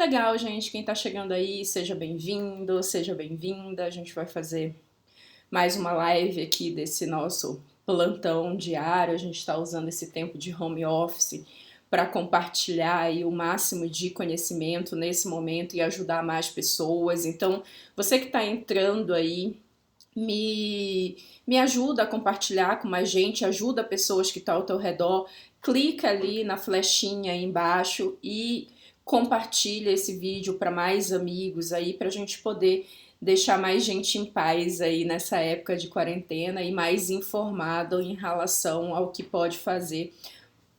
Legal, gente. Quem tá chegando aí, seja bem-vindo, seja bem-vinda. A gente vai fazer mais uma live aqui desse nosso plantão diário. A gente está usando esse tempo de home office para compartilhar aí o máximo de conhecimento nesse momento e ajudar mais pessoas. Então, você que está entrando aí, me ajuda a compartilhar com mais gente, ajuda pessoas que estão ao teu redor, clica ali na flechinha aí embaixo e compartilha esse vídeo para mais amigos aí, para a gente poder deixar mais gente em paz aí nessa época de quarentena e mais informado em relação ao que pode fazer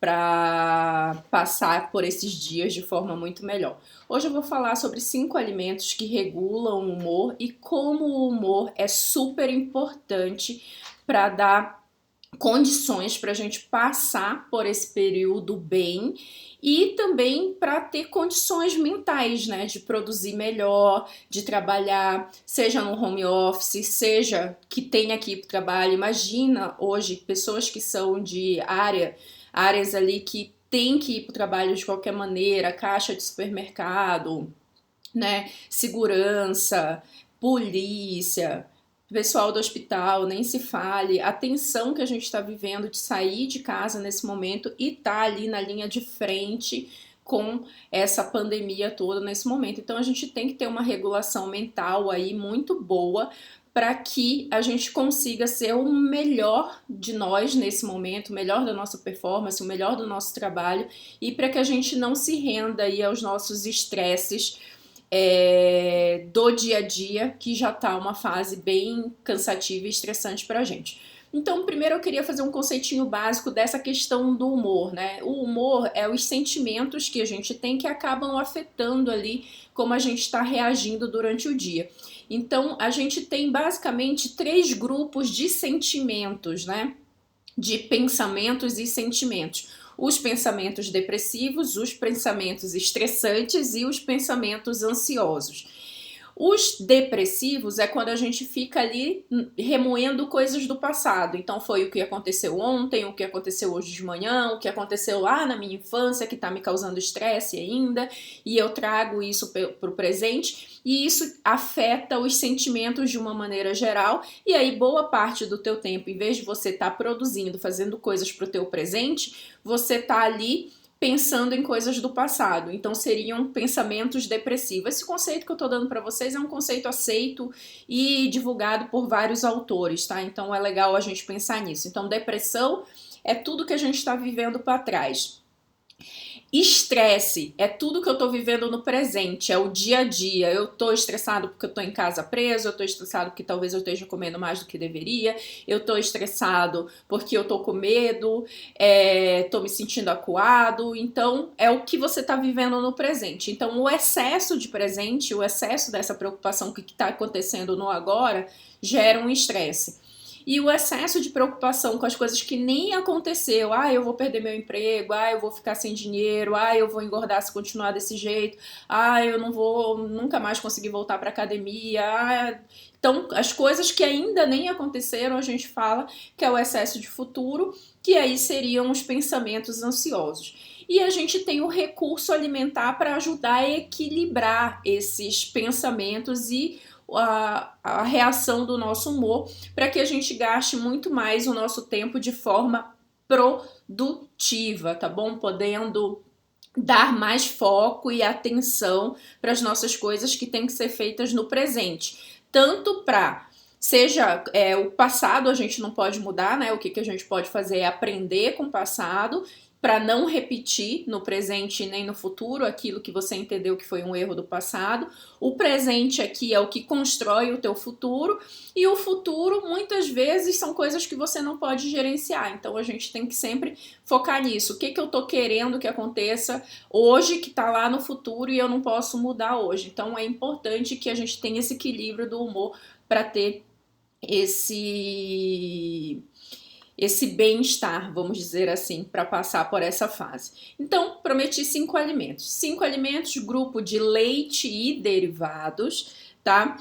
para passar por esses dias de forma muito melhor. Hoje eu vou falar sobre 5 alimentos que regulam o humor e como o humor é super importante para dar condições para a gente passar por esse período bem e também para ter condições mentais, né, de produzir melhor, de trabalhar, seja no home office, seja que tenha que ir para o trabalho. Imagina hoje pessoas que são de áreas ali que tem que ir para o trabalho de qualquer maneira, caixa de supermercado, né, segurança, polícia, pessoal do hospital, nem se fale, a tensão que a gente está vivendo de sair de casa nesse momento e tá ali na linha de frente com essa pandemia toda nesse momento. Então a gente tem que ter uma regulação mental aí muito boa para que a gente consiga ser o melhor de nós nesse momento, o melhor da nossa performance, o melhor do nosso trabalho e para que a gente não se renda aí aos nossos estresses do dia a dia, que já tá uma fase bem cansativa e estressante pra gente. Então, primeiro eu queria fazer um conceitinho básico dessa questão do humor, né? O humor é os sentimentos que a gente tem que acabam afetando ali como a gente está reagindo durante o dia. Então, a gente tem basicamente 3 grupos de sentimentos, né? De pensamentos e sentimentos. Os pensamentos depressivos, os pensamentos estressantes e os pensamentos ansiosos. Os depressivos é quando a gente fica ali remoendo coisas do passado. Então foi o que aconteceu ontem, o que aconteceu hoje de manhã, o que aconteceu lá na minha infância que está me causando estresse ainda, e eu trago isso para o presente, e isso afeta os sentimentos de uma maneira geral, e aí boa parte do teu tempo, em vez de você estar produzindo, fazendo coisas para o teu presente, você está ali pensando em coisas do passado. Então seriam pensamentos depressivos. Esse conceito que eu tô dando para vocês é um conceito aceito e divulgado por vários autores, tá? Então é legal a gente pensar nisso. Então depressão é tudo que a gente está vivendo para trás. Estresse é tudo que eu tô vivendo no presente, é o dia a dia. Eu tô estressado porque eu tô em casa preso, eu tô estressado porque talvez eu esteja comendo mais do que deveria, eu tô estressado porque eu tô com medo, tô me sentindo acuado. Então, é o que você tá vivendo no presente. Então, o excesso de presente, o excesso dessa preocupação que tá acontecendo no agora, gera um estresse. E o excesso de preocupação com as coisas que nem aconteceu, eu vou perder meu emprego, eu vou ficar sem dinheiro, eu vou engordar se continuar desse jeito, eu não vou nunca mais conseguir voltar para academia. Então, as coisas que ainda nem aconteceram, a gente fala que é o excesso de futuro, que aí seriam os pensamentos ansiosos. E a gente tem o recurso alimentar para ajudar a equilibrar esses pensamentos e a reação do nosso humor para que a gente gaste muito mais o nosso tempo de forma produtiva, tá bom? Podendo dar mais foco e atenção para as nossas coisas que têm que ser feitas no presente. Tanto para seja o passado a gente não pode mudar, né? O que a gente pode fazer é aprender com o passado para não repetir no presente nem no futuro aquilo que você entendeu que foi um erro do passado. O presente aqui é o que constrói o teu futuro e o futuro muitas vezes são coisas que você não pode gerenciar. Então a gente tem que sempre focar nisso. O que eu tô querendo que aconteça hoje que tá lá no futuro e eu não posso mudar hoje. Então é importante que a gente tenha esse equilíbrio do humor para ter esse bem-estar, vamos dizer assim, para passar por essa fase. Então, prometi 5 alimentos. 5 alimentos, grupo de leite e derivados, tá?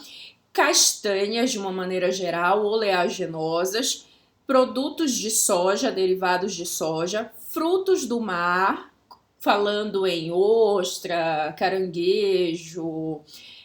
Castanhas, de uma maneira geral, oleaginosas, produtos de soja, derivados de soja, frutos do mar, falando em ostra, caranguejo,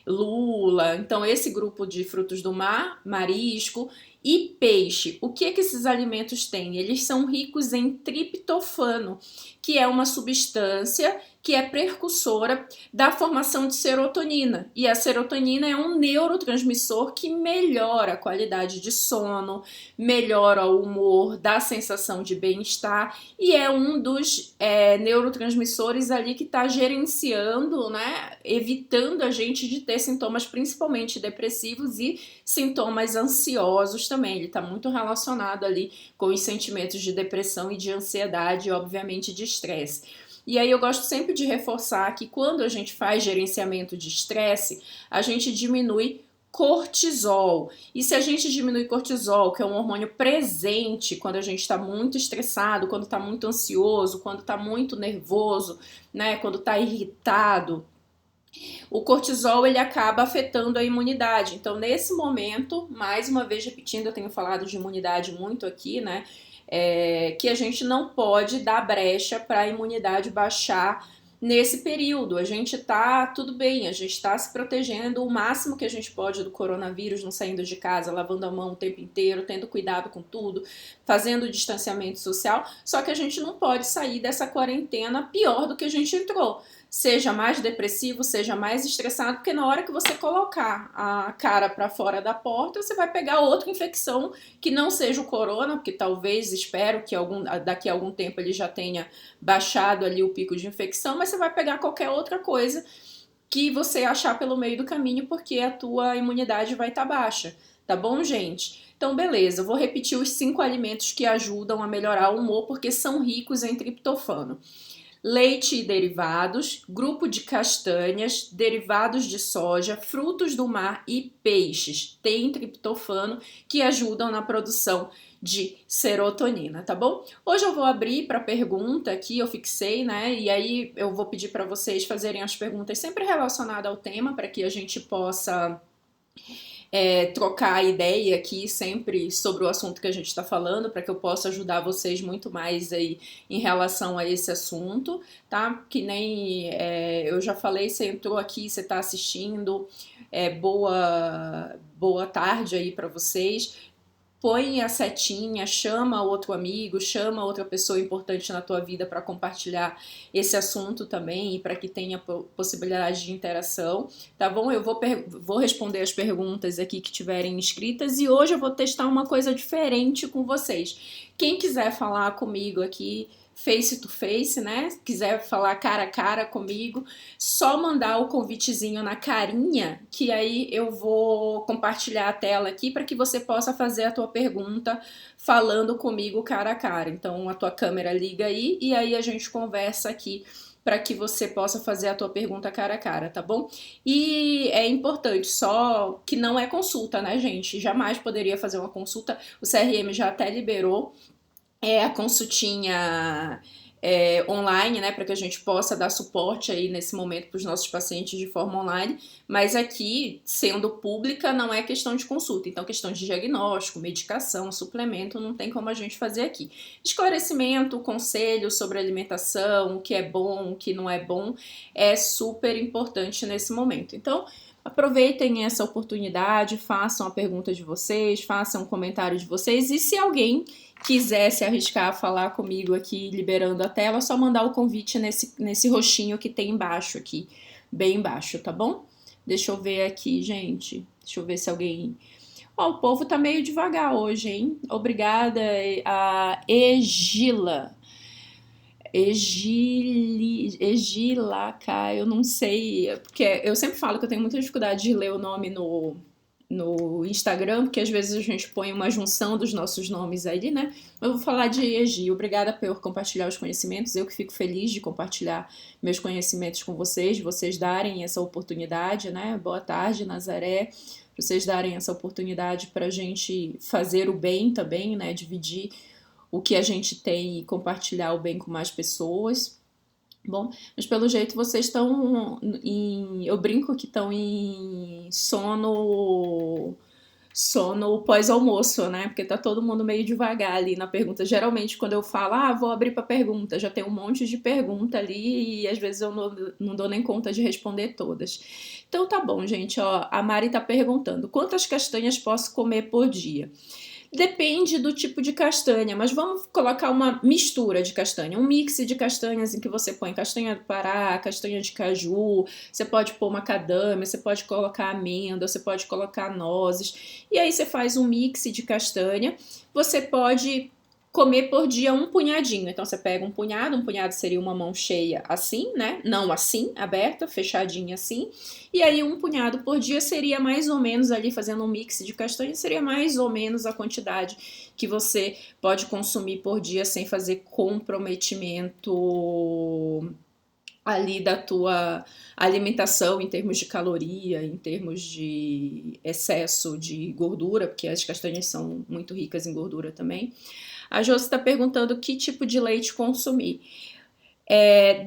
lula. Então, esse grupo de frutos do mar, marisco e peixe. O que é que esses alimentos têm? Eles são ricos em triptofano, que é uma substância que é precursora da formação de serotonina. E a serotonina é um neurotransmissor que melhora a qualidade de sono, melhora o humor, dá sensação de bem-estar e é um dos neurotransmissores ali que está gerenciando, né, evitando a gente de ter sintomas principalmente depressivos e sintomas ansiosos também. Ele está muito relacionado ali com os sentimentos de depressão e de ansiedade e obviamente de estresse. E aí eu gosto sempre de reforçar que quando a gente faz gerenciamento de estresse, a gente diminui cortisol. E se a gente diminui cortisol, que é um hormônio presente quando a gente está muito estressado, quando está muito ansioso, quando está muito nervoso, né, quando está irritado, o cortisol ele acaba afetando a imunidade. Então, nesse momento, mais uma vez repetindo, eu tenho falado de imunidade muito aqui, né? Que a gente não pode dar brecha para a imunidade baixar nesse período. A gente tá tudo bem, a gente tá se protegendo o máximo que a gente pode do coronavírus, não saindo de casa, lavando a mão o tempo inteiro, tendo cuidado com tudo, fazendo o distanciamento social, só que a gente não pode sair dessa quarentena pior do que a gente entrou. Seja mais depressivo, seja mais estressado, porque na hora que você colocar a cara para fora da porta, você vai pegar outra infecção que não seja o corona, porque talvez, espero que daqui a algum tempo ele já tenha baixado ali o pico de infecção, mas você vai pegar qualquer outra coisa que você achar pelo meio do caminho, porque a tua imunidade vai estar baixa, tá bom, gente? Então, beleza, eu vou repetir os 5 alimentos que ajudam a melhorar o humor, porque são ricos em triptofano. Leite e derivados, grupo de castanhas, derivados de soja, frutos do mar e peixes. Tem triptofano que ajudam na produção de serotonina, tá bom? Hoje eu vou abrir para pergunta aqui, eu fixei, né? E aí eu vou pedir para vocês fazerem as perguntas sempre relacionadas ao tema, para que a gente possa trocar ideia aqui sempre sobre o assunto que a gente está falando, para que eu possa ajudar vocês muito mais aí em relação a esse assunto, tá? Que nem eu já falei, você entrou aqui, você está assistindo, boa tarde aí para vocês. Põe a setinha, chama outro amigo, chama outra pessoa importante na tua vida para compartilhar esse assunto também e para que tenha possibilidade de interação, tá bom? Eu vou responder as perguntas aqui que tiverem escritas e hoje eu vou testar uma coisa diferente com vocês. Quem quiser falar comigo aqui face to face, né? Quiser falar cara a cara comigo, só mandar o convitezinho na carinha, que aí eu vou compartilhar a tela aqui para que você possa fazer a tua pergunta falando comigo cara a cara. Então a tua câmera liga aí e aí a gente conversa aqui para que você possa fazer a tua pergunta cara a cara, tá bom? E é importante, só que não é consulta, né, gente? Jamais poderia fazer uma consulta, o CRM já até liberou a consultinha online, né, para que a gente possa dar suporte aí nesse momento para os nossos pacientes de forma online, mas aqui, sendo pública, não é questão de consulta, então questão de diagnóstico, medicação, suplemento, não tem como a gente fazer aqui. Esclarecimento, conselho sobre alimentação, o que é bom, o que não é bom, é super importante nesse momento. Então, aproveitem essa oportunidade, façam a pergunta de vocês, façam um comentário de vocês e se alguém quiser se arriscar a falar comigo aqui, liberando a tela, é só mandar o convite nesse roxinho que tem embaixo aqui, bem embaixo, tá bom? Deixa eu ver aqui, gente. Deixa eu ver se alguém... Ó, o povo tá meio devagar hoje, hein? Obrigada a Egilaka, eu não sei, porque eu sempre falo que eu tenho muita dificuldade de ler o nome no Instagram, porque às vezes a gente põe uma junção dos nossos nomes aí, né? Eu vou falar de Egi. Obrigada por compartilhar os conhecimentos. Eu que fico feliz de compartilhar meus conhecimentos com vocês darem essa oportunidade, né? Boa tarde, Nazaré. Vocês darem essa oportunidade para a gente fazer o bem também, né? Dividir o que a gente tem e compartilhar o bem com mais pessoas. Bom, mas pelo jeito vocês estão eu brinco que estão em sono pós-almoço, né? Porque tá todo mundo meio devagar ali na pergunta. Geralmente, quando eu falo, vou abrir pra pergunta, já tem um monte de pergunta ali e às vezes eu não dou nem conta de responder todas. Então tá bom, gente, ó, a Mari tá perguntando, quantas castanhas posso comer por dia? Depende do tipo de castanha, mas vamos colocar uma mistura de castanha, um mix de castanhas em que você põe castanha do Pará, castanha de caju, você pode pôr macadâmia, você pode colocar amêndoa, você pode colocar nozes, e aí você faz um mix de castanha. Você pode comer por dia um punhadinho, então você pega um punhado seria uma mão cheia assim, né? Não assim, aberta, fechadinha assim, e aí um punhado por dia seria mais ou menos ali, fazendo um mix de castanha, seria mais ou menos a quantidade que você pode consumir por dia sem fazer comprometimento ali da tua alimentação em termos de caloria, em termos de excesso de gordura, porque as castanhas são muito ricas em gordura também. A Josi está perguntando que tipo de leite consumir.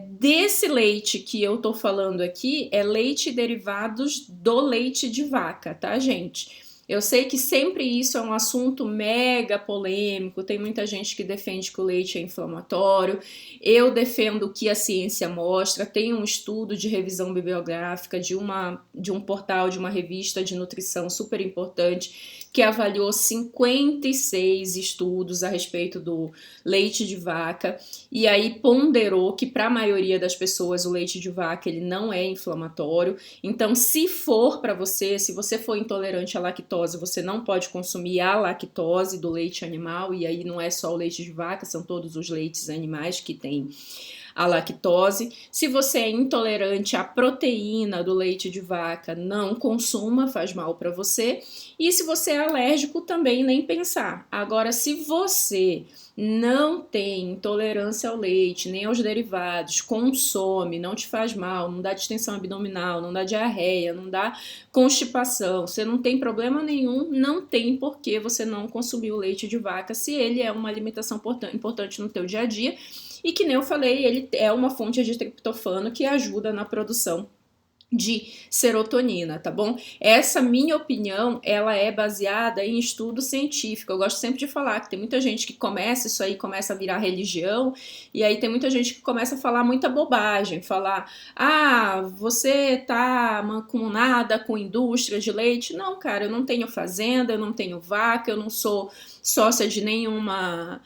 Desse leite que eu tô falando aqui, é leite e derivados do leite de vaca, tá, gente? Eu sei que sempre isso é um assunto mega polêmico, tem muita gente que defende que o leite é inflamatório, eu defendo o que a ciência mostra, tem um estudo de revisão bibliográfica de um portal, de uma revista de nutrição super importante, que avaliou 56 estudos a respeito do leite de vaca, e aí ponderou que para a maioria das pessoas o leite de vaca ele não é inflamatório. Então, se for para você, se você for intolerante à lactose, você não pode consumir a lactose do leite animal, e aí não é só o leite de vaca, são todos os leites animais que têm a lactose. Se você é intolerante à proteína do leite de vaca, não consuma, faz mal para você. E se você é alérgico, também nem pensar. Agora, se você não tem intolerância ao leite, nem aos derivados, consome, não te faz mal, não dá distensão abdominal, não dá diarreia, não dá constipação, você não tem problema nenhum, não tem por que você não consumir o leite de vaca, se ele é uma alimentação importante no teu dia a dia, e que nem eu falei, ele é uma fonte de triptofano que ajuda na produção de serotonina, tá bom? Essa minha opinião, ela é baseada em estudo científico. Eu gosto sempre de falar que tem muita gente que começa isso aí, começa a virar religião, e aí tem muita gente que começa a falar muita bobagem, falar, você tá mancomunada com indústria de leite. Não, cara, eu não tenho fazenda, eu não tenho vaca, eu não sou sócia de nenhuma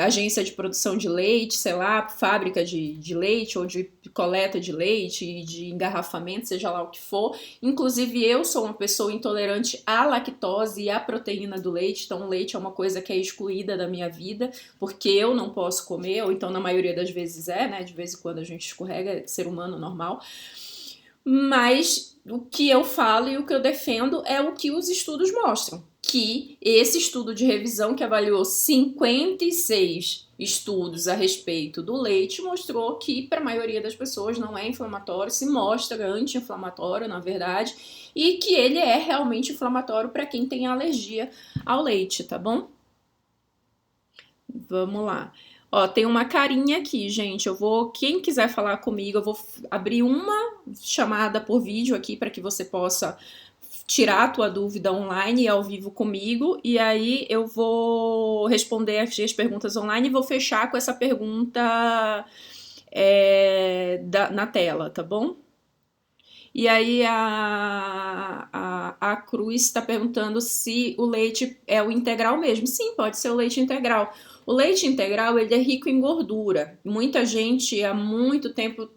agência de produção de leite, sei lá, fábrica de leite ou de coleta de leite, de engarrafamento, seja lá o que for. Inclusive, eu sou uma pessoa intolerante à lactose e à proteína do leite, então o leite é uma coisa que é excluída da minha vida, porque eu não posso comer, ou então na maioria das vezes né? De vez em quando a gente escorrega, é ser humano normal. Mas o que eu falo e o que eu defendo é o que os estudos mostram, que esse estudo de revisão que avaliou 56 estudos a respeito do leite mostrou que para a maioria das pessoas não é inflamatório, se mostra anti-inflamatório, na verdade, e que ele é realmente inflamatório para quem tem alergia ao leite, tá bom? Vamos lá. Ó, tem uma carinha aqui, gente. Quem quiser falar comigo, eu vou abrir uma chamada por vídeo aqui para que você possa tirar a tua dúvida online e ao vivo comigo, e aí eu vou responder as perguntas online e vou fechar com essa pergunta na tela, tá bom? E aí a Cruz está perguntando se o leite é o integral mesmo. Sim, pode ser o leite integral. O leite integral, ele é rico em gordura. Muita gente, há muito tempo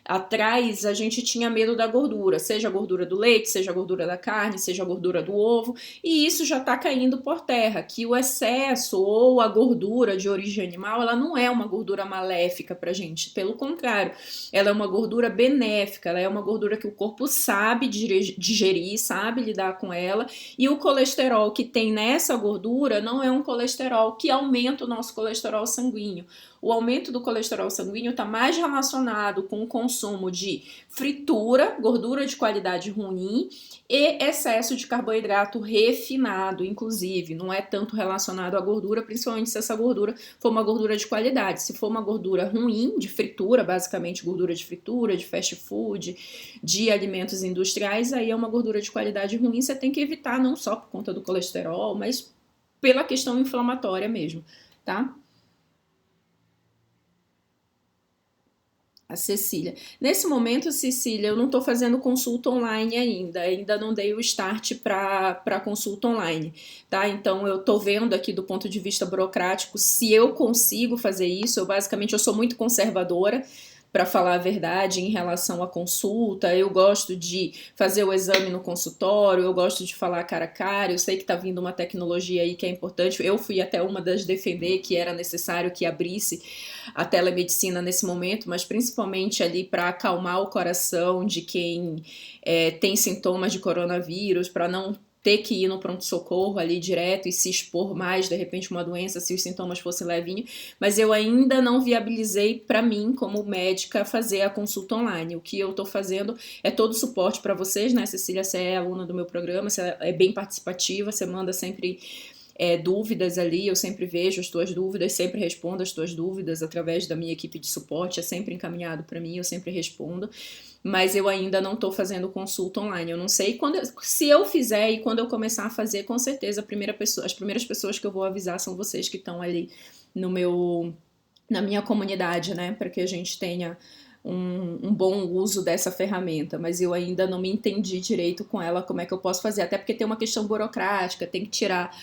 atrás, a gente tinha medo da gordura, seja a gordura do leite, seja a gordura da carne, seja a gordura do ovo, e isso já está caindo por terra, que o excesso ou a gordura de origem animal, ela não é uma gordura maléfica pra gente, pelo contrário, ela é uma gordura benéfica, ela é uma gordura que o corpo sabe digerir, sabe lidar com ela, e o colesterol que tem nessa gordura não é um colesterol que aumenta o nosso colesterol sanguíneo. O aumento do colesterol sanguíneo está mais relacionado com o consumo de fritura, gordura de qualidade ruim e excesso de carboidrato refinado, inclusive. Não é tanto relacionado à gordura, principalmente se essa gordura for uma gordura de qualidade. Se for uma gordura ruim, de fritura, basicamente gordura de fritura, de fast food, de alimentos industriais, aí é uma gordura de qualidade ruim, você tem que evitar, não só por conta do colesterol, mas pela questão inflamatória mesmo, tá? A Cecília. Nesse momento, Cecília, eu não estou fazendo consulta online ainda não dei o start para consulta online, tá? Então eu estou vendo aqui do ponto de vista burocrático se eu consigo fazer isso. Eu sou muito conservadora, para falar a verdade, em relação à consulta. Eu gosto de fazer o exame no consultório, eu gosto de falar cara a cara. Eu sei que está vindo uma tecnologia aí que é importante. Eu fui até uma das defender que era necessário que abrisse a telemedicina nesse momento, mas principalmente ali para acalmar o coração de quem tem sintomas de coronavírus, para não ter que ir no pronto-socorro ali direto e se expor mais, de repente, uma doença, se os sintomas fossem levinhos, mas eu ainda não viabilizei para mim, como médica, fazer a consulta online. O que eu estou fazendo é todo o suporte para vocês, né, Cecília? Você é aluna do meu programa, você é bem participativa, você manda sempre dúvidas ali, eu sempre vejo as tuas dúvidas, sempre respondo as tuas dúvidas através da minha equipe de suporte, é sempre encaminhado para mim, eu sempre respondo, mas eu ainda não estou fazendo consulta online, eu não sei se eu fizer e quando eu começar a fazer, com certeza as primeiras pessoas que eu vou avisar são vocês que estão ali na minha comunidade, né, para que a gente tenha um bom uso dessa ferramenta, mas eu ainda não me entendi direito com ela como é que eu posso fazer, até porque tem uma questão burocrática, tem que tirar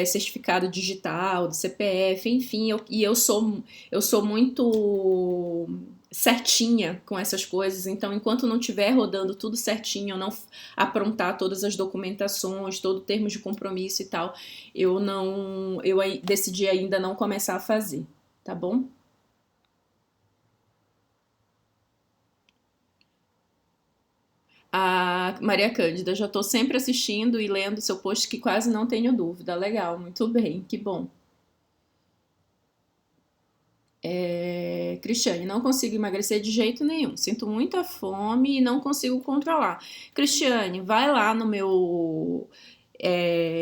certificado digital, do CPF, enfim, eu sou muito certinha com essas coisas, então enquanto não estiver rodando tudo certinho, eu não aprontar todas as documentações, todo o termo de compromisso e tal, eu decidi ainda não começar a fazer, tá bom? A Maria Cândida, já estou sempre assistindo e lendo seu post que quase não tenho dúvida. Legal, muito bem, que bom. Cristiane, não consigo emagrecer de jeito nenhum. Sinto muita fome e não consigo controlar. Cristiane, vai lá no meu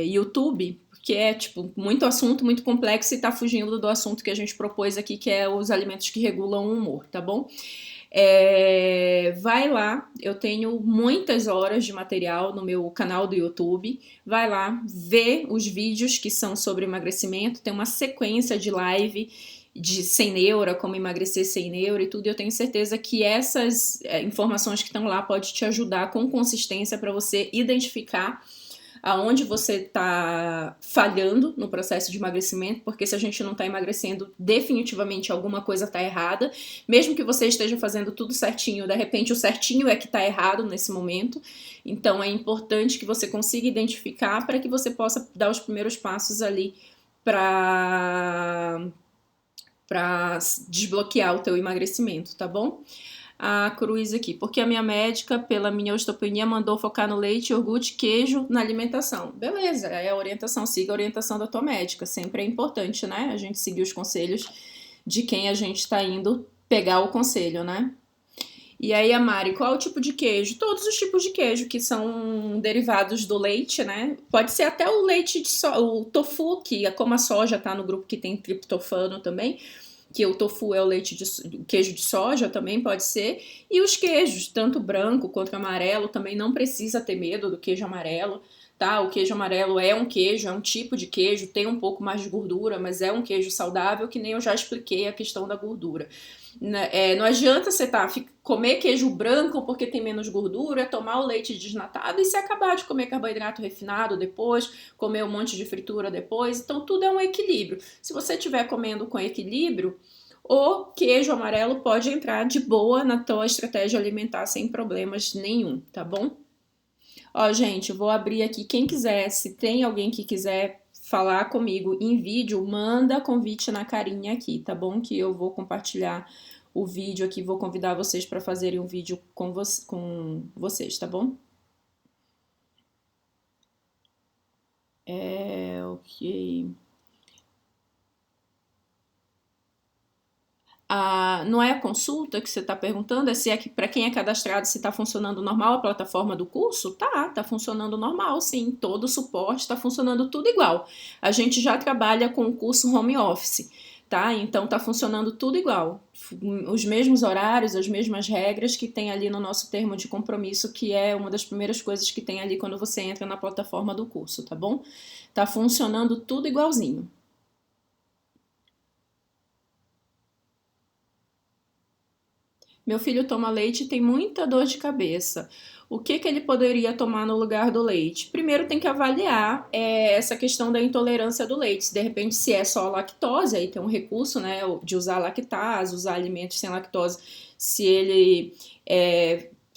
YouTube, que é tipo muito assunto, muito complexo e tá fugindo do assunto que a gente propôs aqui, que é os alimentos que regulam o humor, tá bom? Vai lá, eu tenho muitas horas de material no meu canal do YouTube. Vai lá, vê os vídeos que são sobre emagrecimento. Tem uma sequência de live de sem neura, como emagrecer sem neura e tudo. E eu tenho certeza que essas informações que estão lá podem te ajudar com consistência para você identificar aonde você está falhando no processo de emagrecimento, porque se a gente não está emagrecendo, definitivamente alguma coisa está errada, mesmo que você esteja fazendo tudo certinho, de repente o certinho é que está errado nesse momento, então é importante que você consiga identificar para que você possa dar os primeiros passos ali para desbloquear o teu emagrecimento, tá bom? A Cruz aqui, porque a minha médica, pela minha osteopenia, mandou focar no leite, iogurte, queijo na alimentação. Beleza, é a orientação, siga a orientação da tua médica. Sempre é importante, né? A gente seguir os conselhos de quem a gente está indo pegar o conselho, né? E aí, a Mari, qual é o tipo de queijo? Todos os tipos de queijo que são derivados do leite, né? Pode ser até o leite de soja, o tofu, que como a soja tá no grupo que tem triptofano também, que o tofu é o queijo de soja também pode ser, e os queijos, tanto branco quanto amarelo, também não precisa ter medo do queijo amarelo, tá? O queijo amarelo é um queijo, é um tipo de queijo, tem um pouco mais de gordura, mas é um queijo saudável, que nem eu já expliquei a questão da gordura. Não adianta você comer queijo branco porque tem menos gordura, tomar o leite desnatado e se acabar de comer carboidrato refinado depois, comer um monte de fritura depois. Então tudo é um equilíbrio. Se você estiver comendo com equilíbrio, o queijo amarelo pode entrar de boa na tua estratégia alimentar sem problemas nenhum, tá bom? Ó, gente, eu vou abrir aqui. Quem quiser, se tem alguém que quiser falar comigo em vídeo, manda convite na carinha aqui, tá bom? Que eu vou compartilhar o vídeo aqui, vou convidar vocês para fazerem um vídeo com vocês, tá bom? Ok. não é a consulta que você está perguntando, é se é que para quem é cadastrado, se está funcionando normal a plataforma do curso? Tá funcionando normal, sim, todo o suporte está funcionando tudo igual. A gente já trabalha com o curso home office, tá? Então tá funcionando tudo igual. Os mesmos horários, as mesmas regras que tem ali no nosso termo de compromisso, que é uma das primeiras coisas que tem ali quando você entra na plataforma do curso, tá bom? Tá funcionando tudo igualzinho. Meu filho toma leite e tem muita dor de cabeça. O que ele poderia tomar no lugar do leite? Primeiro tem que avaliar essa questão da intolerância do leite. Se de repente se é só lactose, aí tem um recurso, né, de usar lactase, usar alimentos sem lactose. Se ele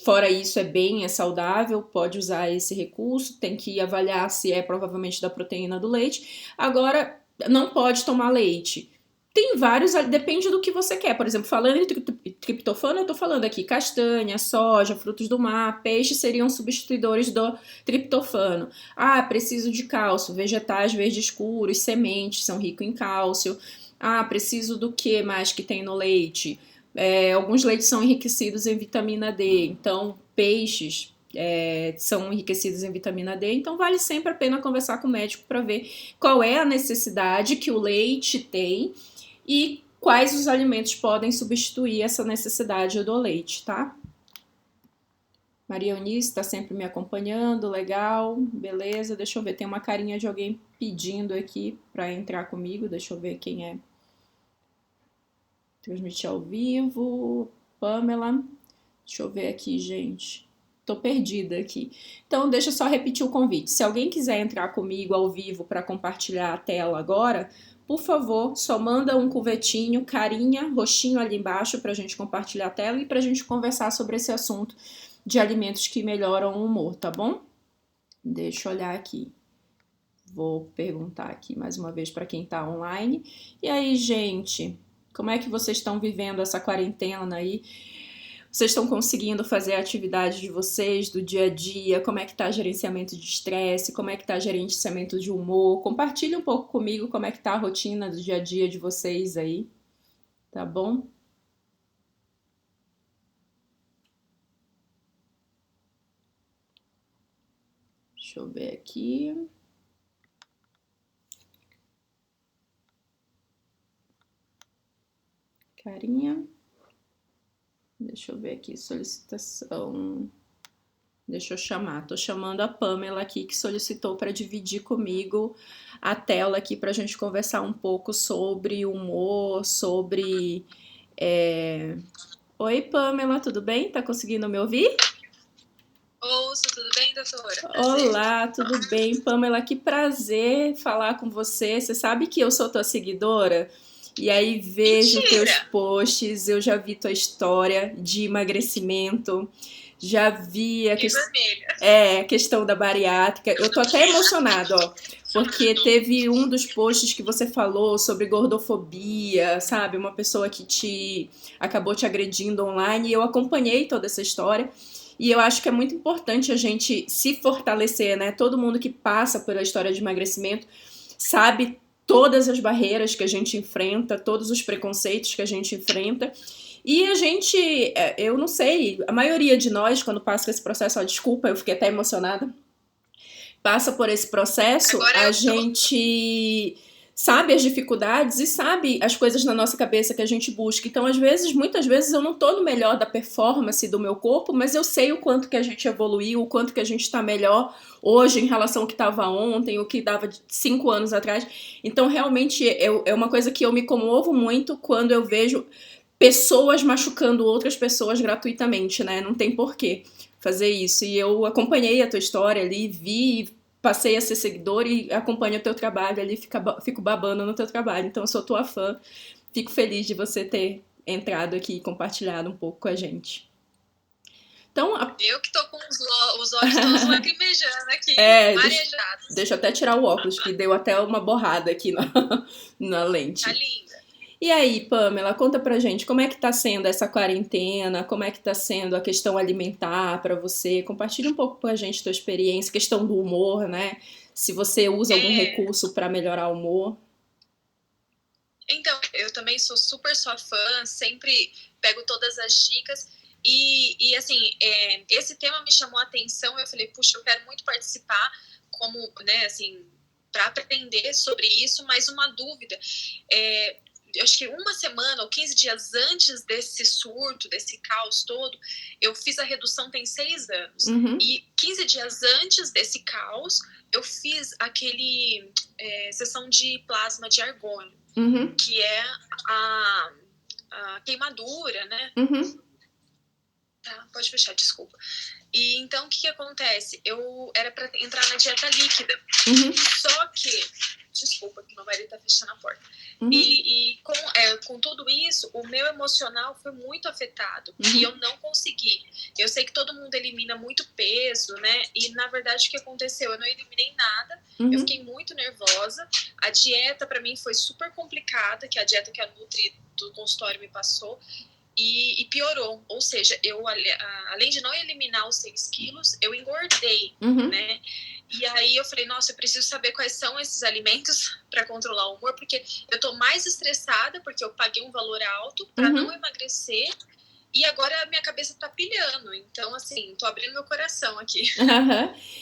fora isso é saudável, pode usar esse recurso. Tem que avaliar se é provavelmente da proteína do leite. Agora, não pode tomar leite. Tem vários, depende do que você quer. Por exemplo, falando em triptofano, eu tô falando aqui castanha, soja, frutos do mar, peixes seriam substituidores do triptofano. Ah, preciso de cálcio, vegetais verde escuros, sementes são ricos em cálcio. Ah, preciso do que mais que tem no leite? Alguns leites são enriquecidos em vitamina D, então peixes são enriquecidos em vitamina D, então vale sempre a pena conversar com o médico para ver qual é a necessidade que o leite tem e quais os alimentos podem substituir essa necessidade do leite, tá? Maria Eunice está sempre me acompanhando, legal, beleza. Deixa eu ver, tem uma carinha de alguém pedindo aqui para entrar comigo, deixa eu ver quem é. Transmitir ao vivo, Pamela. Deixa eu ver aqui, gente. Tô perdida aqui. Então, deixa eu só repetir o convite. Se alguém quiser entrar comigo ao vivo para compartilhar a tela agora, por favor, só manda um cuvetinho, carinha, roxinho ali embaixo para a gente compartilhar a tela e para a gente conversar sobre esse assunto de alimentos que melhoram o humor, tá bom? Deixa eu olhar aqui. Vou perguntar aqui mais uma vez para quem está online. E aí, gente, como é que vocês estão vivendo essa quarentena aí? Vocês estão conseguindo fazer a atividade de vocês do dia a dia? Como é que tá o gerenciamento de estresse? Como é que tá o gerenciamento de humor? Compartilhe um pouco comigo como é que tá a rotina do dia a dia de vocês aí, tá bom? Deixa eu ver aqui. Carinha. Deixa eu ver aqui, solicitação. Deixa eu chamar. Tô chamando a Pamela aqui, que solicitou para dividir comigo a tela aqui para a gente conversar um pouco sobre humor, sobre. Oi, Pamela, tudo bem? Tá conseguindo me ouvir? Ouço, tudo bem, doutora? Prazer. Olá, tudo bem? Pamela, que prazer falar com você. Você sabe que eu sou tua seguidora? E aí vejo Mentira. Teus posts, eu já vi tua história de emagrecimento, já vi a questão da bariátrica. Eu tô até emocionada, ó, porque teve um dos posts que você falou sobre gordofobia, sabe? Uma pessoa que acabou te agredindo online e eu acompanhei toda essa história. E eu acho que é muito importante a gente se fortalecer, né? Todo mundo que passa pela história de emagrecimento sabe todas as barreiras que a gente enfrenta, todos os preconceitos que a gente enfrenta. E a gente, eu não sei, a maioria de nós, quando passa por esse processo, ó, desculpa, eu fiquei até emocionada, passa por esse processo, a gente sabe as dificuldades e sabe as coisas na nossa cabeça que a gente busca. Então, às vezes, muitas vezes, eu não tô no melhor da performance do meu corpo, mas eu sei o quanto que a gente evoluiu, o quanto que a gente tá melhor hoje em relação ao que estava ontem, o que dava 5 anos atrás. Então, realmente, é uma coisa que eu me comovo muito quando eu vejo pessoas machucando outras pessoas gratuitamente, né? Não tem porquê fazer isso. E eu acompanhei a tua história ali, vi, passei a ser seguidor e acompanho o teu trabalho ali, fico babando no teu trabalho. Então eu sou tua fã, fico feliz de você ter entrado aqui e compartilhado um pouco com a gente. Então, eu que tô com os olhos todos lacrimejando aqui, marejados. Deixa eu até tirar o óculos, que deu até uma borrada aqui na lente. Tá linda. E aí, Pamela, conta pra gente como é que tá sendo essa quarentena, como é que tá sendo a questão alimentar pra você. Compartilha um pouco com a gente a tua experiência, questão do humor, né? Se você usa algum recurso pra melhorar o humor. Então, eu também sou super sua fã, sempre pego todas as dicas. E assim, esse tema me chamou a atenção. Eu falei, puxa, eu quero muito participar, como, né, assim, para aprender sobre isso. Mas uma dúvida, eu acho que uma semana ou 15 dias antes desse surto, desse caos todo, eu fiz a redução tem 6 anos. E 15 dias antes desse caos, eu fiz aquele sessão de plasma de argônio, que é a queimadura, né? Tá, pode fechar, desculpa. E então, o que acontece? Eu era para entrar na dieta líquida. Só que, desculpa, que meu marido tá fechando a porta. E com tudo isso, o meu emocional foi muito afetado. E eu não consegui. Eu sei que todo mundo elimina muito peso, né? E, na verdade, o que aconteceu? Eu não eliminei nada. Eu fiquei muito nervosa. A dieta, para mim, foi super complicada, que é a dieta que a Nutri do consultório me passou. E piorou, ou seja, eu além de não eliminar os 6 quilos, eu engordei, né? E aí eu falei, nossa, eu preciso saber quais são esses alimentos para controlar o humor, porque eu tô mais estressada, porque eu paguei um valor alto para não emagrecer, e agora a minha cabeça tá pilhando. Então, assim, tô abrindo meu coração aqui.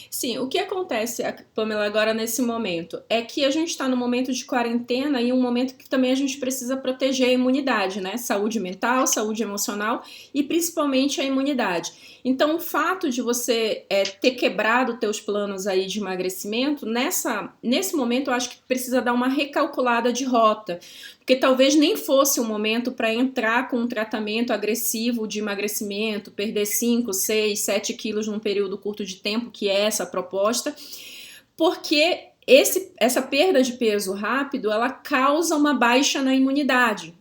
Sim, o que acontece, Pamela, agora nesse momento, é que a gente tá no momento de quarentena e um momento que também a gente precisa proteger a imunidade, né? Saúde mental, saúde emocional e principalmente a imunidade. Então, o fato de você ter quebrado teus planos aí de emagrecimento, nesse momento eu acho que precisa dar uma recalculada de rota, porque talvez nem fosse o momento para entrar com um tratamento agressivo de emagrecimento, perder 5, 6, 7 quilos num período curto de tempo, que é essa a proposta, porque essa perda de peso rápido, ela causa uma baixa na imunidade,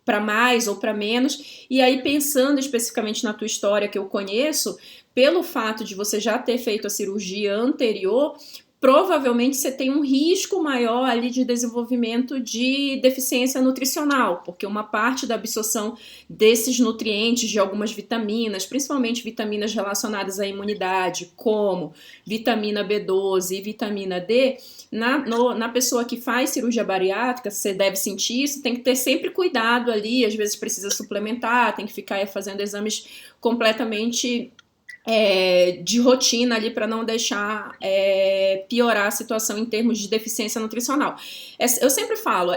para mais ou para menos, e aí pensando especificamente na tua história que eu conheço, pelo fato de você já ter feito a cirurgia anterior, provavelmente você tem um risco maior ali de desenvolvimento de deficiência nutricional, porque uma parte da absorção desses nutrientes, de algumas vitaminas, principalmente vitaminas relacionadas à imunidade, como vitamina B12 e vitamina D, na pessoa que faz cirurgia bariátrica, você deve sentir isso, tem que ter sempre cuidado ali, às vezes precisa suplementar, tem que ficar fazendo exames completamente de rotina ali para não deixar piorar a situação em termos de deficiência nutricional. Eu sempre falo,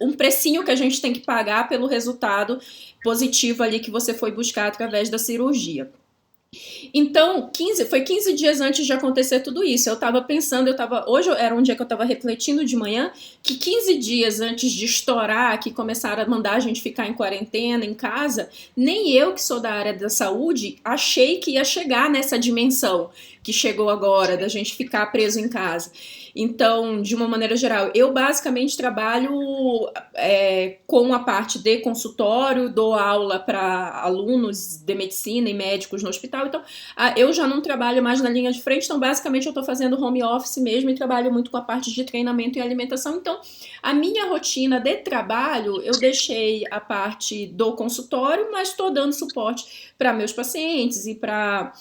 um precinho que a gente tem que pagar pelo resultado positivo ali que você foi buscar através da cirurgia. Então, foi 15 dias antes de acontecer tudo isso. Eu tava pensando, hoje era um dia que eu tava refletindo de manhã, que 15 dias antes de estourar, que começaram a mandar a gente ficar em quarentena, em casa, nem eu, que sou da área da saúde, achei que ia chegar nessa dimensão que chegou agora, da gente ficar preso em casa. Então, de uma maneira geral, eu basicamente trabalho com a parte de consultório, dou aula para alunos de medicina e médicos no hospital, então eu já não trabalho mais na linha de frente, então basicamente eu estou fazendo home office mesmo e trabalho muito com a parte de treinamento e alimentação. Então, a minha rotina de trabalho, eu deixei a parte do consultório, mas estou dando suporte para meus pacientes e para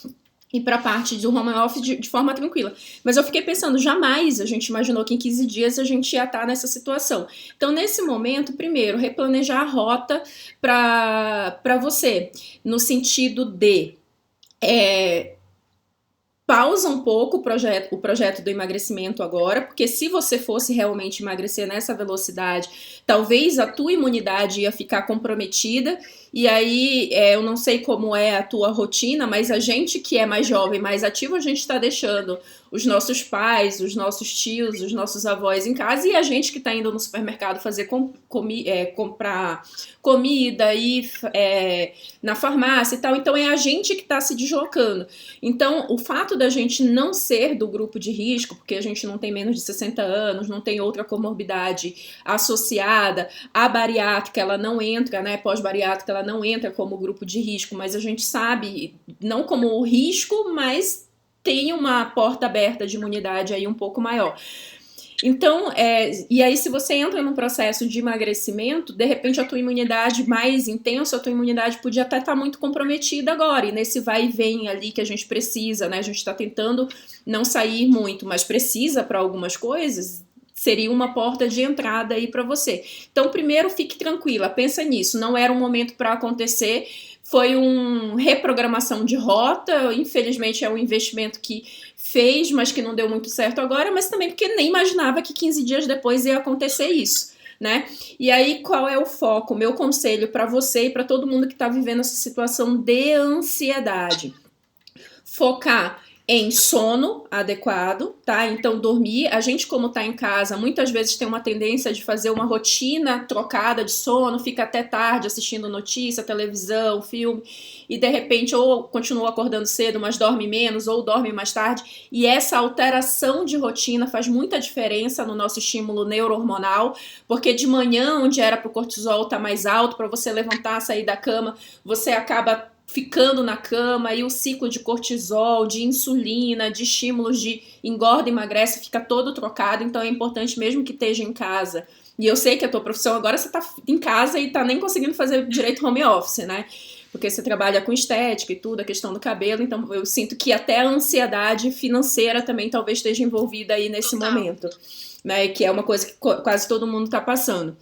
a parte do home office de forma tranquila. Mas eu fiquei pensando, jamais a gente imaginou que em 15 dias a gente ia estar nessa situação. Então, nesse momento, primeiro, replanejar a rota para você, no sentido de pausa um pouco o projeto do emagrecimento agora, porque se você fosse realmente emagrecer nessa velocidade, talvez a tua imunidade ia ficar comprometida, e aí eu não sei como é a tua rotina, mas a gente que é mais jovem, mais ativo, a gente está deixando os nossos pais, os nossos tios, os nossos avós em casa, e a gente que está indo no supermercado fazer comprar comida, ir na farmácia e tal, então é a gente que está se deslocando. Então, o fato da gente não ser do grupo de risco, porque a gente não tem menos de 60 anos, não tem outra comorbidade associada, a bariátrica, ela não entra, né, pós-bariátrica, ela não entra como grupo de risco, mas a gente sabe, não como o risco, mas tem uma porta aberta de imunidade aí um pouco maior. Então, e aí se você entra num processo de emagrecimento, de repente a tua imunidade mais intensa, a tua imunidade podia até estar muito comprometida agora, e nesse vai e vem ali que a gente precisa, né, a gente está tentando não sair muito, mas precisa para algumas coisas, seria uma porta de entrada aí para você. Então, primeiro, fique tranquila, pensa nisso, não era um momento para acontecer, foi uma reprogramação de rota, infelizmente é um investimento que fez, mas que não deu muito certo agora, mas também porque nem imaginava que 15 dias depois ia acontecer isso, né? E aí, qual é o foco? Meu conselho para você e para todo mundo que está vivendo essa situação de ansiedade. Focar em sono adequado, tá? Então, dormir. A gente, como tá em casa, muitas vezes tem uma tendência de fazer uma rotina trocada de sono, fica até tarde assistindo notícia, televisão, filme, e de repente ou continua acordando cedo, mas dorme menos, ou dorme mais tarde. E essa alteração de rotina faz muita diferença no nosso estímulo neurohormonal, porque de manhã, onde era para o cortisol estar mais alto, para você levantar, sair da cama, você acaba ficando na cama, e o ciclo de cortisol, de insulina, de estímulos de engorda e emagrece fica todo trocado, então é importante mesmo que esteja em casa. E eu sei que a tua profissão agora você tá em casa e tá nem conseguindo fazer direito home office, né? Porque você trabalha com estética e tudo, a questão do cabelo, então eu sinto que até a ansiedade financeira também talvez esteja envolvida aí nesse momento, né? Que é uma coisa que quase todo mundo tá passando.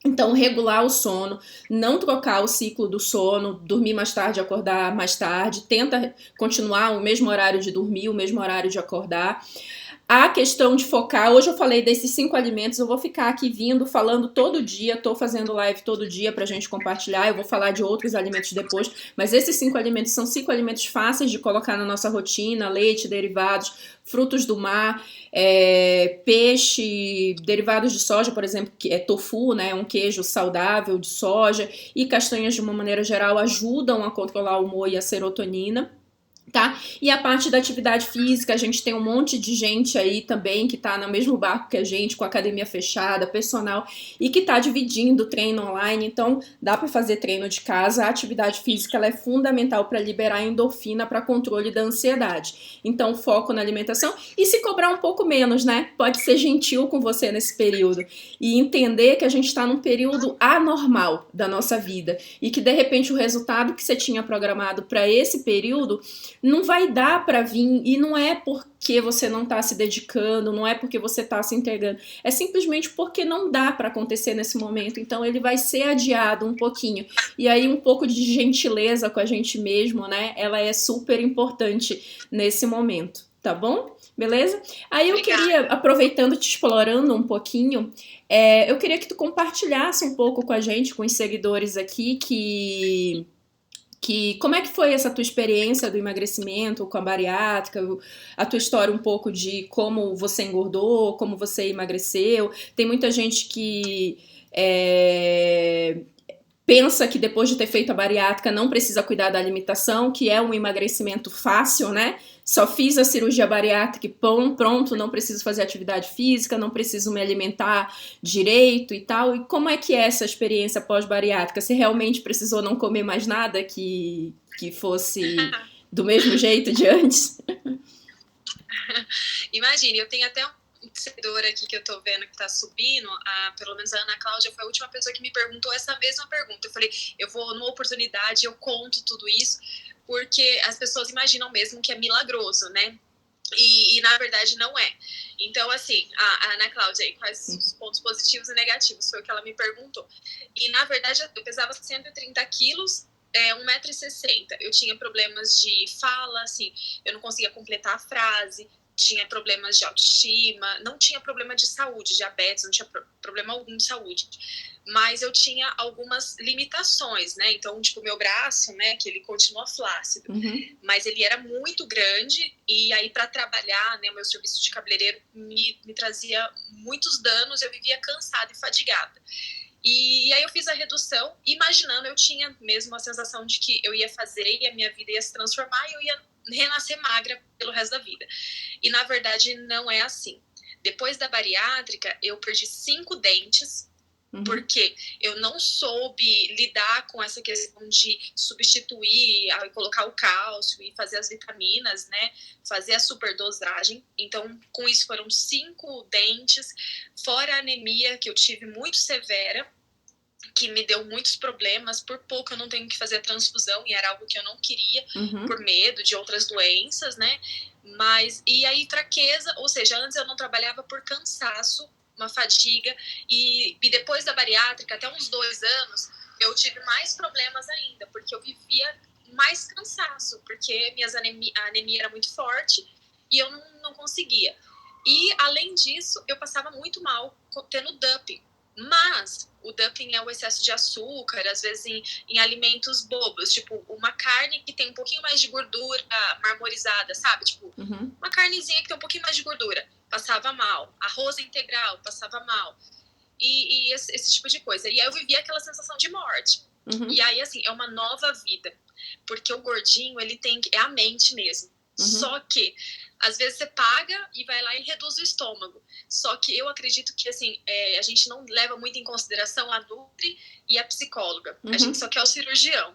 Então, regular o sono, não trocar o ciclo do sono, dormir mais tarde, acordar mais tarde, tenta continuar o mesmo horário de dormir, o mesmo horário de acordar. A questão de focar, hoje eu falei desses 5 alimentos, eu vou ficar aqui falando todo dia, tô fazendo live todo dia pra gente compartilhar, eu vou falar de outros alimentos depois, mas esses 5 alimentos são 5 alimentos fáceis de colocar na nossa rotina: leite, derivados, frutos do mar, peixe, derivados de soja, por exemplo, que é tofu, né, um queijo saudável de soja, e castanhas de uma maneira geral ajudam a controlar o humor e a serotonina. Tá? E a parte da atividade física, a gente tem um monte de gente aí também que tá no mesmo barco que a gente, com a academia fechada, personal, e que tá dividindo o treino online, então dá para fazer treino de casa. A atividade física ela é fundamental para liberar endorfina para controle da ansiedade. Então, foco na alimentação e se cobrar um pouco menos, né? Pode ser gentil com você nesse período e entender que a gente está num período anormal da nossa vida e que de repente o resultado que você tinha programado para esse período não vai dar para vir, e não é porque você não tá se dedicando, não é porque você tá se entregando, é simplesmente porque não dá para acontecer nesse momento, então ele vai ser adiado um pouquinho, e aí um pouco de gentileza com a gente mesmo, né, ela é super importante nesse momento, tá bom? Beleza? Aí eu queria, aproveitando, te explorando um pouquinho, eu queria que tu compartilhasse um pouco com a gente, com os seguidores aqui, como é que foi essa tua experiência do emagrecimento com a bariátrica, a tua história um pouco de como você engordou, como você emagreceu. Tem muita gente que pensa que depois de ter feito a bariátrica não precisa cuidar da alimentação, que é um emagrecimento fácil, né? Só fiz a cirurgia bariátrica e pronto, não preciso fazer atividade física, não preciso me alimentar direito e tal. E como é que é essa experiência pós-bariátrica? Você realmente precisou não comer mais nada que fosse do mesmo jeito de antes? Imagine, eu tenho até um seguidor aqui que eu tô vendo que tá subindo, pelo menos a Ana Cláudia foi a última pessoa que me perguntou essa mesma pergunta. Eu falei, eu vou numa oportunidade, eu conto tudo isso, porque as pessoas imaginam mesmo que é milagroso, né? E na verdade não é. Então, assim, a Ana Cláudia, quais os pontos positivos e negativos? Foi o que ela me perguntou. E na verdade eu pesava 130 quilos, 1,60 m. Eu tinha problemas de fala, assim, eu não conseguia completar a frase, tinha problemas de autoestima, não tinha problema de saúde, diabetes, não tinha problema algum de saúde. Mas eu tinha algumas limitações, né? Então, tipo, meu braço, né, que ele continua flácido, mas ele era muito grande, e aí para trabalhar, né, o meu serviço de cabeleireiro me trazia muitos danos, eu vivia cansada e fadigada. E aí eu fiz a redução, imaginando, eu tinha mesmo a sensação de que eu ia fazer e a minha vida ia se transformar e eu ia renascer magra pelo resto da vida. E na verdade não é assim. Depois da bariátrica, eu perdi 5 dentes, porque eu não soube lidar com essa questão de substituir, colocar o cálcio e fazer as vitaminas, né? Fazer a superdosagem. Então, com isso foram 5 dentes, fora a anemia que eu tive muito severa, que me deu muitos problemas. Por pouco eu não tenho que fazer a transfusão, e era algo que eu não queria, por medo de outras doenças, né? Mas, e aí fraqueza, ou seja, antes eu não trabalhava por cansaço, uma fadiga, e depois da bariátrica, até uns 2 anos, eu tive mais problemas ainda, porque eu vivia mais cansaço, porque a anemia era muito forte e eu não conseguia. E, além disso, eu passava muito mal tendo dumping. Mas o dumping é o excesso de açúcar, às vezes em alimentos bobos, tipo uma carne que tem um pouquinho mais de gordura marmorizada, sabe? Tipo, uma carnezinha que tem um pouquinho mais de gordura, passava mal. Arroz integral, passava mal. E esse tipo de coisa. E aí eu vivia aquela sensação de morte. E aí, assim, é uma nova vida. Porque o gordinho, ele é a mente mesmo. Só que, às vezes, você paga e vai lá e reduz o estômago. Só que eu acredito que, assim, a gente não leva muito em consideração a nutri e a psicóloga. A gente só quer o cirurgião.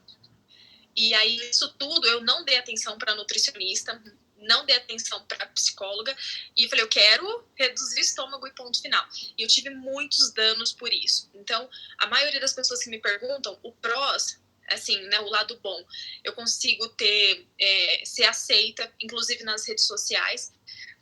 E aí, isso tudo, eu não dei atenção para nutricionista, não dei atenção para psicóloga, e falei, eu quero reduzir o estômago e ponto final. E eu tive muitos danos por isso. Então, a maioria das pessoas que me perguntam, o prós, assim, né, o lado bom, eu consigo ser aceita, inclusive nas redes sociais,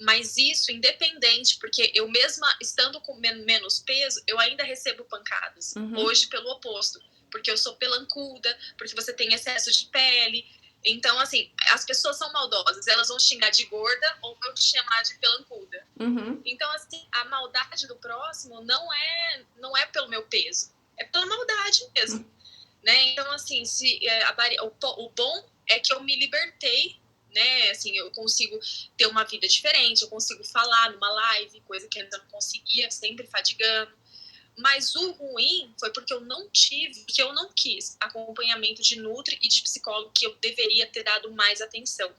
mas isso independente, porque eu mesma estando com menos peso, eu ainda recebo pancadas. Hoje, pelo oposto, porque eu sou pelancuda, porque você tem excesso de pele. Então, assim, as pessoas são maldosas, elas vão xingar de gorda ou vão te chamar de pelancuda. Então, assim, a maldade do próximo não é pelo meu peso, é pela maldade mesmo, né? Então, assim, o bom é que eu me libertei, né? Assim, eu consigo ter uma vida diferente, eu consigo falar numa live, coisa que antes eu não conseguia, sempre fadigando. Mas o ruim foi porque eu não quis acompanhamento de nutri e de psicólogo, que eu deveria ter dado mais atenção,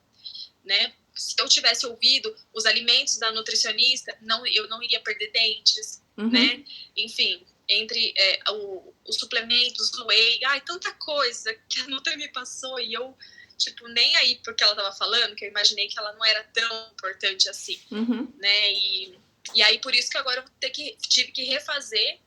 né? Se eu tivesse ouvido os alimentos da nutricionista, eu não iria perder dentes, né? Enfim, entre os suplementos, o whey, tanta coisa que a Nutri me passou e eu, tipo, nem aí porque ela tava falando, que eu imaginei que ela não era tão importante assim, né? E aí, por isso que agora eu tive que refazer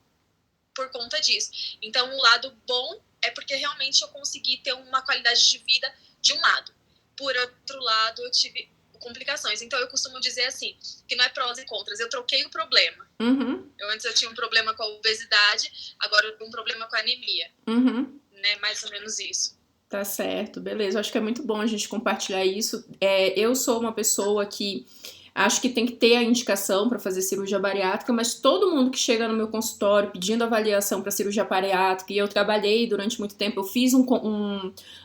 por conta disso. Então, o lado bom é porque realmente eu consegui ter uma qualidade de vida de um lado. Por outro lado, eu tive complicações. Então, eu costumo dizer assim, que não é prós e contras, eu troquei o problema. Antes eu tinha um problema com a obesidade, agora eu tenho um problema com a anemia. Né? Mais ou menos isso. Tá certo, beleza. Acho que é muito bom a gente compartilhar isso. Eu sou uma pessoa que acho que tem que ter a indicação para fazer cirurgia bariátrica, mas todo mundo que chega no meu consultório pedindo avaliação para cirurgia bariátrica, e eu trabalhei durante muito tempo, eu fiz um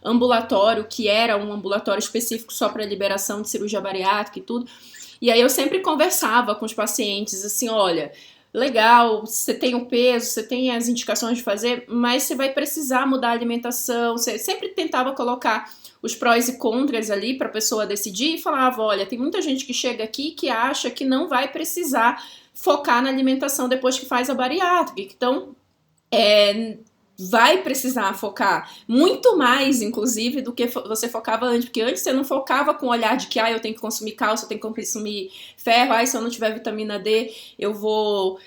ambulatório que era um ambulatório específico só para liberação de cirurgia bariátrica e tudo, e aí eu sempre conversava com os pacientes assim, olha, legal, você tem o peso, você tem as indicações de fazer, mas você vai precisar mudar a alimentação, você sempre tentava colocar os prós e contras ali para a pessoa decidir e falava, olha, tem muita gente que chega aqui que acha que não vai precisar focar na alimentação depois que faz a bariátrica, então vai precisar focar muito mais, inclusive, do que você focava antes, porque antes você não focava com o olhar de que eu tenho que consumir cálcio, eu tenho que consumir ferro, se eu não tiver vitamina D, eu vou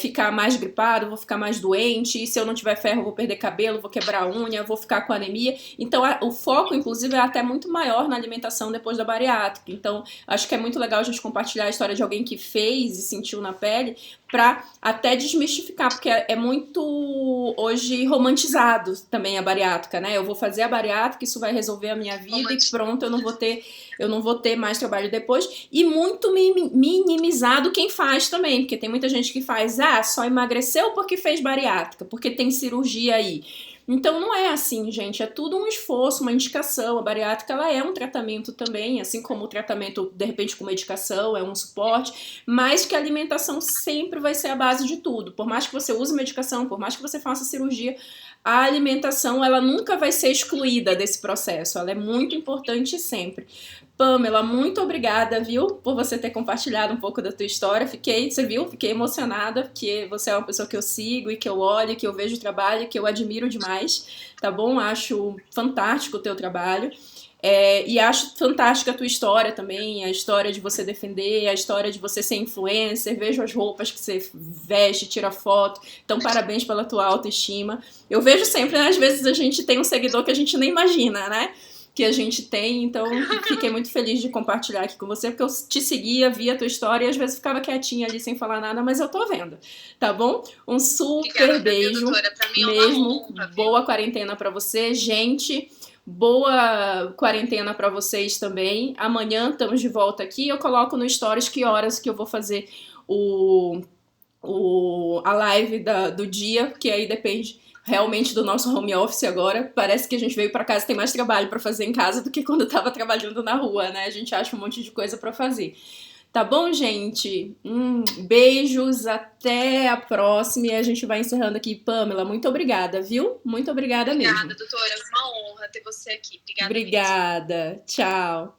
ficar mais gripado, eu vou ficar mais doente, e se eu não tiver ferro, eu vou perder cabelo, vou quebrar a unha, eu vou ficar com anemia. Então, o foco, inclusive, é até muito maior na alimentação depois da bariátrica. Então, acho que é muito legal a gente compartilhar a história de alguém que fez e sentiu na pele, para até desmistificar, porque é muito hoje romantizado também a bariátrica, né? Eu vou fazer a bariátrica, isso vai resolver a minha vida e pronto, eu não vou ter mais trabalho depois. E muito minimizado quem faz também, porque tem muita gente que faz, só emagreceu porque fez bariátrica, porque tem cirurgia aí. Então não é assim, gente, é tudo um esforço, uma indicação. A bariátrica, ela é um tratamento também, assim como o tratamento, de repente, com medicação, é um suporte, mas que a alimentação sempre vai ser a base de tudo. Por mais que você use medicação, por mais que você faça cirurgia, a alimentação, ela nunca vai ser excluída desse processo, ela é muito importante sempre. Pamela, muito obrigada, viu, por você ter compartilhado um pouco da tua história. Fiquei emocionada, porque você é uma pessoa que eu sigo e que eu olho, que eu vejo o trabalho, que eu admiro demais, tá bom? Acho fantástico o teu trabalho. E acho fantástica a tua história também, a história de você defender, a história de você ser influencer, vejo as roupas que você veste, tira foto, então parabéns pela tua autoestima. Eu vejo sempre, né, às vezes a gente tem um seguidor que a gente nem imagina, né? que a gente tem, então fiquei muito feliz de compartilhar aqui com você, porque eu te seguia, via a tua história e às vezes ficava quietinha ali sem falar nada, mas eu tô vendo, tá bom? Um super Obrigada, beijo, viu, doutora? Pra mim é uma mesmo, honra, viu? boa quarentena pra você, gente. Boa quarentena para vocês também. Amanhã estamos de volta aqui. Eu coloco no Stories que horas que eu vou fazer a live do dia, que aí depende realmente do nosso home office agora. Parece que a gente veio para casa e tem mais trabalho para fazer em casa do que quando estava trabalhando na rua, né? A gente acha um monte de coisa para fazer. Tá bom, gente? Beijos, até a próxima. E a gente vai encerrando aqui. Pamela, muito obrigada, viu? Muito obrigada mesmo. Obrigada, doutora. É uma honra ter você aqui. Obrigada mesmo. Obrigada. Tchau.